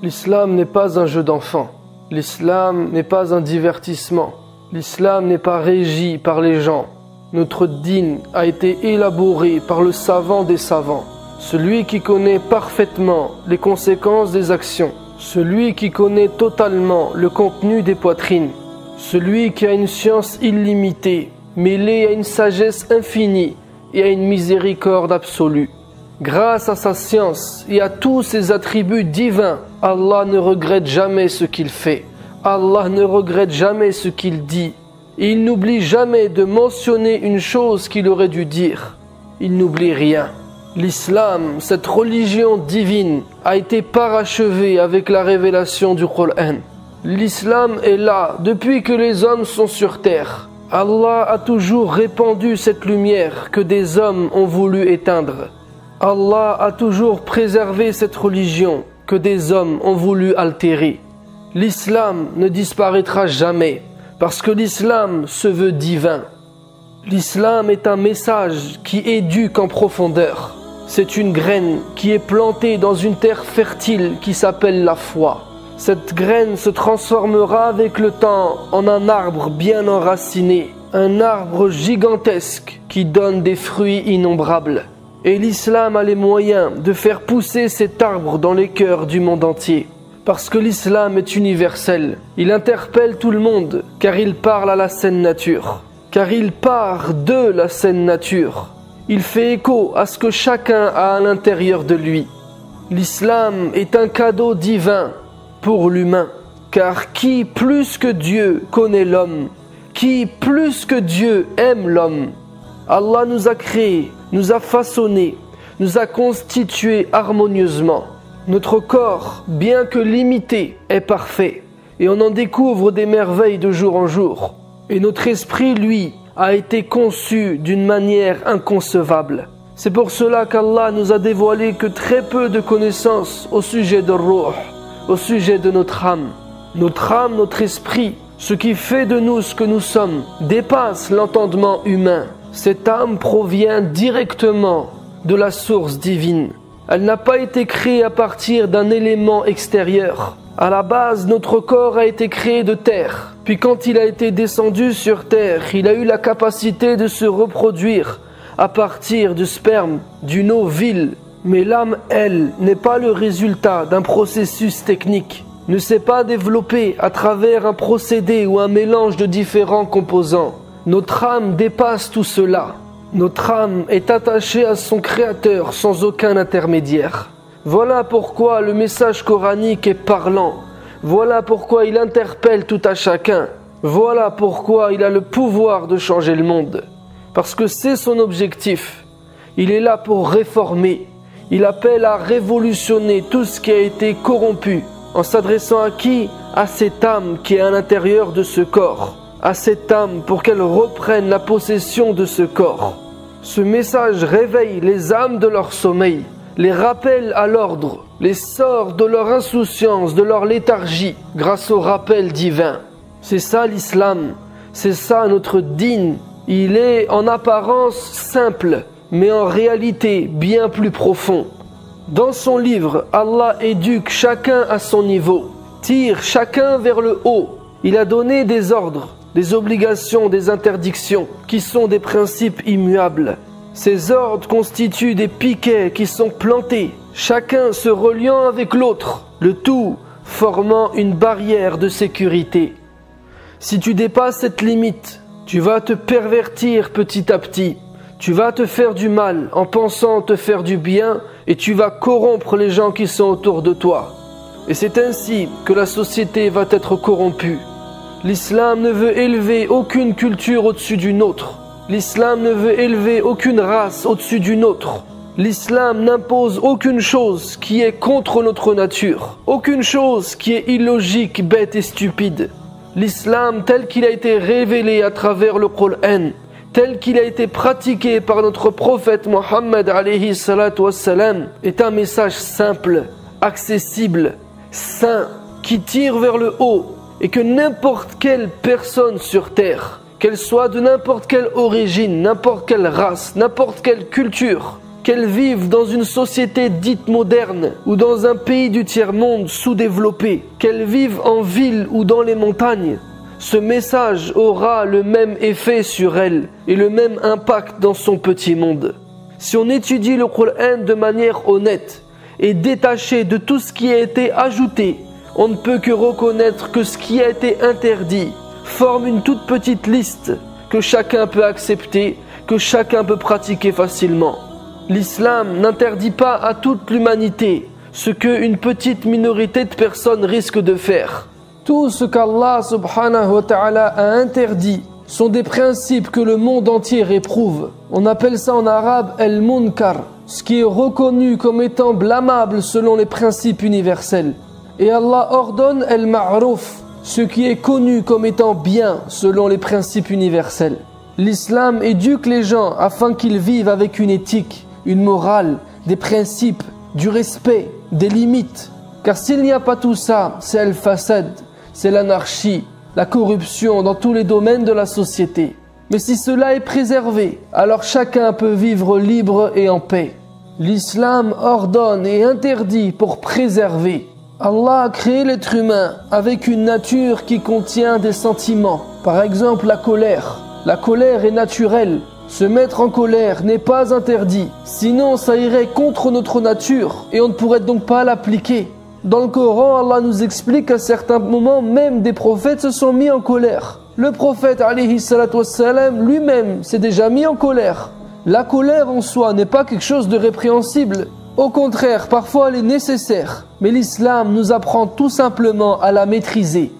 L'islam n'est pas un jeu d'enfant. L'islam n'est pas un divertissement. L'islam n'est pas régi par les gens. Notre dîn a été élaboré par le savant des savants, celui qui connaît parfaitement les conséquences des actions, celui qui connaît totalement le contenu des poitrines, celui qui a une science illimitée, mêlée à une sagesse infinie et à une miséricorde absolue. Grâce à sa science et à tous ses attributs divins, Allah ne regrette jamais ce qu'il fait. Allah ne regrette jamais ce qu'il dit. Et il n'oublie jamais de mentionner une chose qu'il aurait dû dire. Il n'oublie rien. L'islam, cette religion divine, a été parachevée avec la révélation du Coran. L'islam est là depuis que les hommes sont sur terre. Allah a toujours répandu cette lumière que des hommes ont voulu éteindre. Allah a toujours préservé cette religion que des hommes ont voulu altérer. L'islam ne disparaîtra jamais parce que l'islam se veut divin. L'islam est un message qui éduque en profondeur. C'est une graine qui est plantée dans une terre fertile qui s'appelle la foi. Cette graine se transformera avec le temps en un arbre bien enraciné, un arbre gigantesque qui donne des fruits innombrables. Et l'islam a les moyens de faire pousser cet arbre dans les cœurs du monde entier. Parce que l'islam est universel. Il interpelle tout le monde, car il parle à la saine nature. Car il part de la saine nature. Il fait écho à ce que chacun a à l'intérieur de lui. L'islam est un cadeau divin pour l'humain. Car qui plus que Dieu connaît l'homme? Qui plus que Dieu aime l'homme? Allah nous a créés, nous a façonnés, nous a constitués harmonieusement. Notre corps, bien que limité, est parfait et on en découvre des merveilles de jour en jour. Et notre esprit, lui, a été conçu d'une manière inconcevable. C'est pour cela qu'Allah nous a dévoilé que très peu de connaissances au sujet de Ruh, au sujet de notre âme. Notre âme, notre esprit, ce qui fait de nous ce que nous sommes, dépasse l'entendement humain. Cette âme provient directement de la source divine. Elle n'a pas été créée à partir d'un élément extérieur. À la base, notre corps a été créé de terre. Puis quand il a été descendu sur terre, il a eu la capacité de se reproduire à partir du sperme, d'une eau vile. Mais l'âme, elle, n'est pas le résultat d'un processus technique, ne s'est pas développée à travers un procédé ou un mélange de différents composants. Notre âme dépasse tout cela. Notre âme est attachée à son Créateur sans aucun intermédiaire. Voilà pourquoi le message coranique est parlant. Voilà pourquoi il interpelle tout à chacun. Voilà pourquoi il a le pouvoir de changer le monde. Parce que c'est son objectif. Il est là pour réformer. Il appelle à révolutionner tout ce qui a été corrompu. En s'adressant à qui? À cette âme qui est à l'intérieur de ce corps. À cette âme pour qu'elle reprenne la possession de ce corps. Ce message réveille les âmes de leur sommeil, les rappelle à l'ordre, les sort de leur insouciance, de leur léthargie, grâce au rappel divin. C'est ça l'islam, c'est ça notre dîn. Il est en apparence simple, mais en réalité bien plus profond. Dans son livre, Allah éduque chacun à son niveau, tire chacun vers le haut. Il a donné des ordres, des obligations, des interdictions, qui sont des principes immuables. Ces ordres constituent des piquets qui sont plantés, chacun se reliant avec l'autre, le tout formant une barrière de sécurité. Si tu dépasses cette limite, tu vas te pervertir petit à petit, tu vas te faire du mal en pensant te faire du bien et tu vas corrompre les gens qui sont autour de toi. Et c'est ainsi que la société va être corrompue. L'islam ne veut élever aucune culture au-dessus d'une autre. L'islam ne veut élever aucune race au-dessus d'une autre. L'islam n'impose aucune chose qui est contre notre nature, aucune chose qui est illogique, bête et stupide. L'islam tel qu'il a été révélé à travers le Coran, tel qu'il a été pratiqué par notre prophète Mohammed alayhi salatu wassalam, est un message simple, accessible, sain, qui tire vers le haut et que n'importe quelle personne sur terre, qu'elle soit de n'importe quelle origine, n'importe quelle race, n'importe quelle culture, qu'elles vivent dans une société dite moderne ou dans un pays du tiers-monde sous-développé, qu'elles vivent en ville ou dans les montagnes, ce message aura le même effet sur elles et le même impact dans son petit monde. Si on étudie le Coran de manière honnête et détachée de tout ce qui a été ajouté, on ne peut que reconnaître que ce qui a été interdit forme une toute petite liste que chacun peut accepter, que chacun peut pratiquer facilement. L'islam n'interdit pas à toute l'humanité ce qu'une petite minorité de personnes risquent de faire. Tout ce qu'Allah subhanahu wa ta'ala a interdit sont des principes que le monde entier réprouve. On appelle ça en arabe al-munkar, ce qui est reconnu comme étant blâmable selon les principes universels. Et Allah ordonne al-ma'ruf, ce qui est connu comme étant bien selon les principes universels. L'islam éduque les gens afin qu'ils vivent avec une éthique, une morale, des principes, du respect, des limites. Car s'il n'y a pas tout ça, c'est al-fasad, c'est l'anarchie, la corruption dans tous les domaines de la société. Mais si cela est préservé, alors chacun peut vivre libre et en paix. L'islam ordonne et interdit pour préserver. Allah a créé l'être humain avec une nature qui contient des sentiments. Par exemple, la colère. La colère est naturelle. Se mettre en colère n'est pas interdit. Sinon, ça irait contre notre nature et on ne pourrait donc pas l'appliquer. Dans le Coran, Allah nous explique qu'à certains moments, même des prophètes se sont mis en colère. Le prophète alayhi salatu wassalam lui-même s'est déjà mis en colère. La colère en soi n'est pas quelque chose de répréhensible. Au contraire, parfois elle est nécessaire. Mais l'islam nous apprend tout simplement à la maîtriser.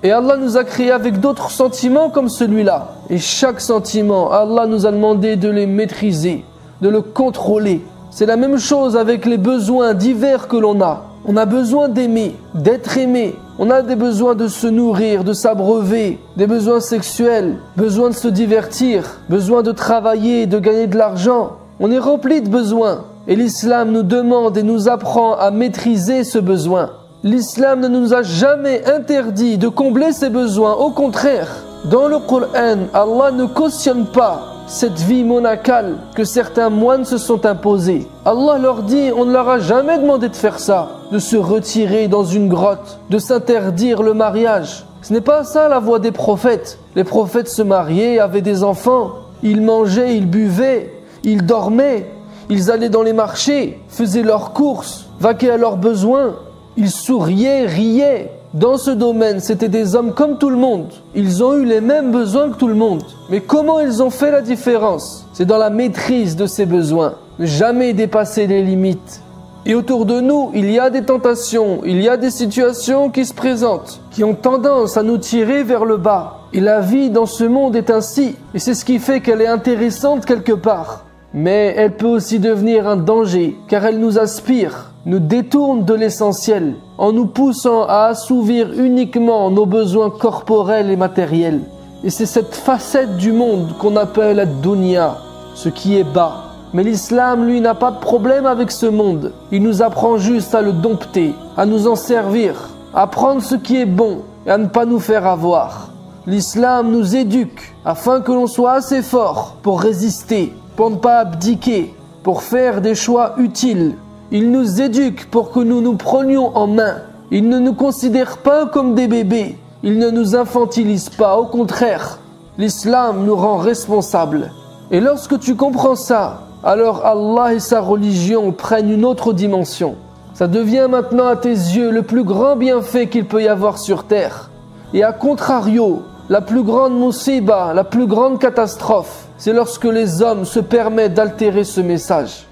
Et Allah nous a créés avec d'autres sentiments comme celui-là. Et chaque sentiment, Allah nous a demandé de les maîtriser, de le contrôler. C'est la même chose avec les besoins divers que l'on a. On a besoin d'aimer, d'être aimé. On a des besoins de se nourrir, de s'abreuver, des besoins sexuels, besoin de se divertir, besoin de travailler, de gagner de l'argent. On est rempli de besoins. Et l'islam nous demande et nous apprend à maîtriser ce besoin. L'islam ne nous a jamais interdit de combler ces besoins. Au contraire, dans le Coran, Allah ne cautionne pas cette vie monacale que certains moines se sont imposés. Allah leur dit, on ne leur a jamais demandé de faire ça, de se retirer dans une grotte, de s'interdire le mariage. Ce n'est pas ça la voie des prophètes. Les prophètes se mariaient, avaient des enfants, ils mangeaient, ils buvaient, ils dormaient, ils allaient dans les marchés, faisaient leurs courses, vaquaient à leurs besoins, ils souriaient, riaient. Dans ce domaine, c'était des hommes comme tout le monde. Ils ont eu les mêmes besoins que tout le monde. Mais comment ils ont fait la différence? C'est dans la maîtrise de ces besoins. Ne jamais dépasser les limites. Et autour de nous, il y a des tentations, il y a des situations qui se présentent, qui ont tendance à nous tirer vers le bas. Et la vie dans ce monde est ainsi. Et c'est ce qui fait qu'elle est intéressante quelque part. Mais elle peut aussi devenir un danger, car elle nous aspire, nous détourne de l'essentiel, en nous poussant à assouvir uniquement nos besoins corporels et matériels. Et c'est cette facette du monde qu'on appelle la dunya, ce qui est bas. Mais l'islam, lui, n'a pas de problème avec ce monde. Il nous apprend juste à le dompter, à nous en servir, à prendre ce qui est bon et à ne pas nous faire avoir. L'islam nous éduque afin que l'on soit assez fort pour résister, pour ne pas abdiquer, pour faire des choix utiles. Il nous éduque pour que nous nous prenions en main. Il ne nous considère pas comme des bébés. Il ne nous infantilise pas, au contraire. L'islam nous rend responsables. Et lorsque tu comprends ça, alors Allah et sa religion prennent une autre dimension. Ça devient maintenant à tes yeux le plus grand bienfait qu'il peut y avoir sur terre. Et à contrario, la plus grande musiba, la plus grande catastrophe, c'est lorsque les hommes se permettent d'altérer ce message.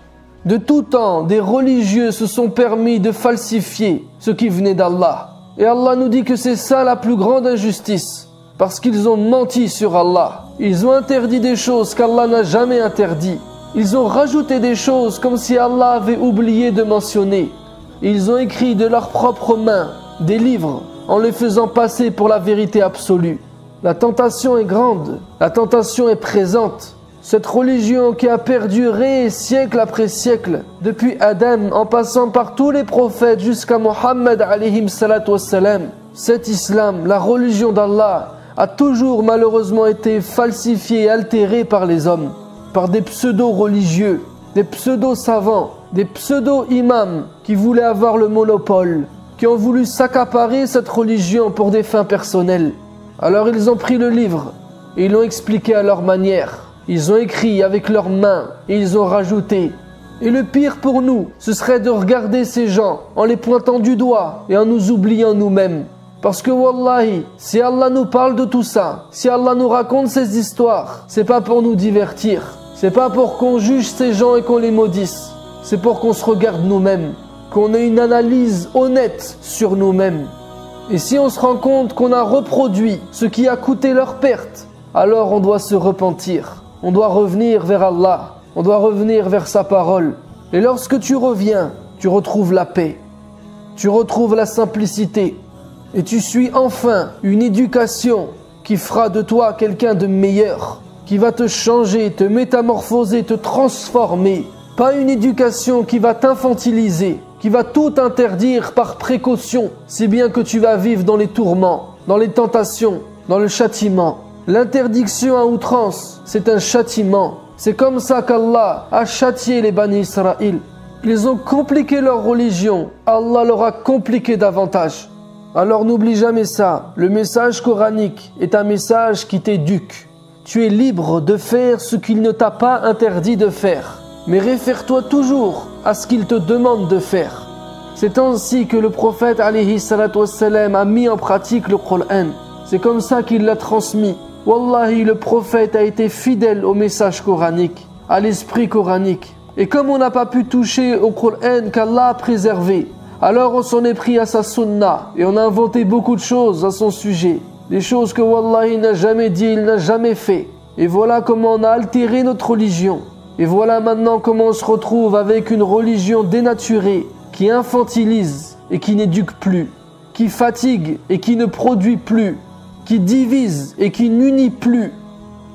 De tout temps, des religieux se sont permis de falsifier ce qui venait d'Allah. Et Allah nous dit que c'est ça la plus grande injustice. Parce qu'ils ont menti sur Allah. Ils ont interdit des choses qu'Allah n'a jamais interdites. Ils ont rajouté des choses comme si Allah avait oublié de mentionner. Ils ont écrit de leurs propres mains des livres en les faisant passer pour la vérité absolue. La tentation est grande, la tentation est présente. Cette religion qui a perduré siècle après siècle, depuis Adam en passant par tous les prophètes jusqu'à Mohammed alayhi salatu wassalam, cet islam, la religion d'Allah, a toujours malheureusement été falsifiée et altérée par les hommes, par des pseudo-religieux des pseudo-savants, des pseudo-imams qui voulaient avoir le monopole, qui ont voulu s'accaparer cette religion pour des fins personnelles. Alors ils ont pris le livre et ils l'ont expliqué à leur manière. Ils ont écrit avec leurs mains et ils ont rajouté. Et le pire pour nous, ce serait de regarder ces gens en les pointant du doigt et en nous oubliant nous-mêmes. Parce que wallahi, si Allah nous parle de tout ça, si Allah nous raconte ces histoires, c'est pas pour nous divertir. C'est pas pour qu'on juge ces gens et qu'on les maudisse. C'est pour qu'on se regarde nous-mêmes, qu'on ait une analyse honnête sur nous-mêmes. Et si on se rend compte qu'on a reproduit ce qui a coûté leur perte, alors on doit se repentir. On doit revenir vers Allah. On doit revenir vers sa parole. Et lorsque tu reviens, tu retrouves la paix. Tu retrouves la simplicité. Et tu suis enfin une éducation qui fera de toi quelqu'un de meilleur, qui va te changer, te métamorphoser, te transformer. Pas une éducation qui va t'infantiliser, qui va tout interdire par précaution, si bien que tu vas vivre dans les tourments, dans les tentations, dans le châtiment. L'interdiction à outrance, c'est un châtiment. C'est comme ça qu'Allah a châtié les Bani Israël. Ils ont compliqué leur religion, Allah leur a compliqué davantage. Alors n'oublie jamais ça, le message coranique est un message qui t'éduque. Tu es libre de faire ce qu'il ne t'a pas interdit de faire, mais réfère-toi toujours à ce qu'il te demande de faire. C'est ainsi que le prophète alayhi salatu wassalam a mis en pratique le Coran. C'est comme ça qu'il l'a transmis. Wallahi, le prophète a été fidèle au message coranique, à l'esprit coranique. Et comme on n'a pas pu toucher au Coran qu'Allah a préservé, alors on s'en est pris à sa sunna et on a inventé beaucoup de choses à son sujet. Des choses que Wallahi n'a jamais dit, il n'a jamais fait. Et voilà comment on a altéré notre religion. Et voilà maintenant comment on se retrouve avec une religion dénaturée, qui infantilise et qui n'éduque plus, qui fatigue et qui ne produit plus, qui divise et qui n'unit plus.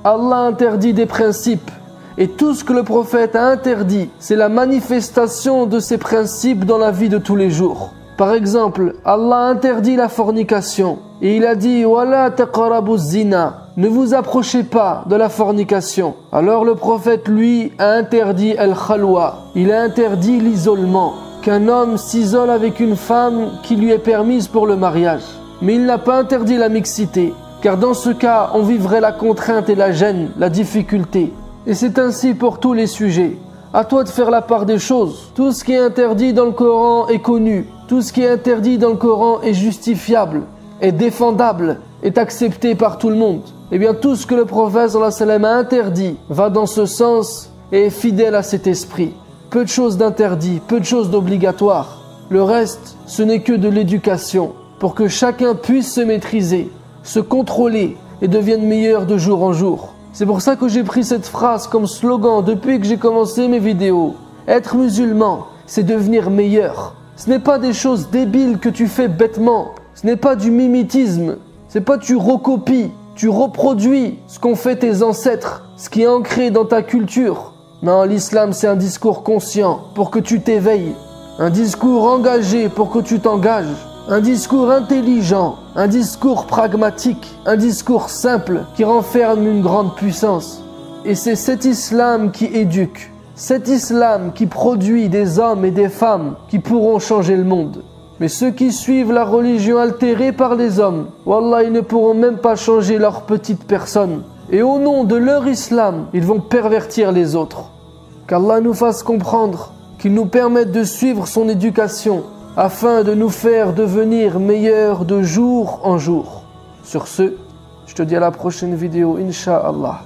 Allah interdit des principes. Et tout ce que le prophète a interdit, c'est la manifestation de ces principes dans la vie de tous les jours. Par exemple, Allah a interdit la fornication. Et il a dit « Wala taqrabu zina » ne vous approchez pas de la fornication. Alors le prophète, lui, a interdit al-khalwa. Il a interdit l'isolement. Qu'un homme s'isole avec une femme qui lui est permise pour le mariage. Mais il n'a pas interdit la mixité. Car dans ce cas, on vivrait la contrainte et la gêne, la difficulté. Et c'est ainsi pour tous les sujets. À toi de faire la part des choses. Tout ce qui est interdit dans le Coran est connu. Tout ce qui est interdit dans le Coran est justifiable, est défendable, est accepté par tout le monde. Eh bien tout ce que le prophète sallallahu alayhi wa sallam a interdit va dans ce sens et est fidèle à cet esprit. Peu de choses d'interdit, peu de choses d'obligatoire. Le reste, ce n'est que de l'éducation pour que chacun puisse se maîtriser, se contrôler et devienne meilleur de jour en jour. C'est pour ça que j'ai pris cette phrase comme slogan depuis que j'ai commencé mes vidéos. Être musulman, c'est devenir meilleur. Ce n'est pas des choses débiles que tu fais bêtement. Ce n'est pas du mimétisme. C'est pas tu recopies, tu reproduis ce qu'ont fait tes ancêtres, ce qui est ancré dans ta culture. Non, l'islam c'est un discours conscient pour que tu t'éveilles. Un discours engagé pour que tu t'engages. Un discours intelligent, un discours pragmatique, un discours simple qui renferme une grande puissance. Et c'est cet islam qui éduque, cet islam qui produit des hommes et des femmes qui pourront changer le monde. Mais ceux qui suivent la religion altérée par les hommes, wallah, ils ne pourront même pas changer leur petite personne. Et au nom de leur islam, ils vont pervertir les autres. Qu'Allah nous fasse comprendre, qu'il nous permette de suivre son éducation, afin de nous faire devenir meilleurs de jour en jour. Sur ce, je te dis à la prochaine vidéo, Inch'Allah.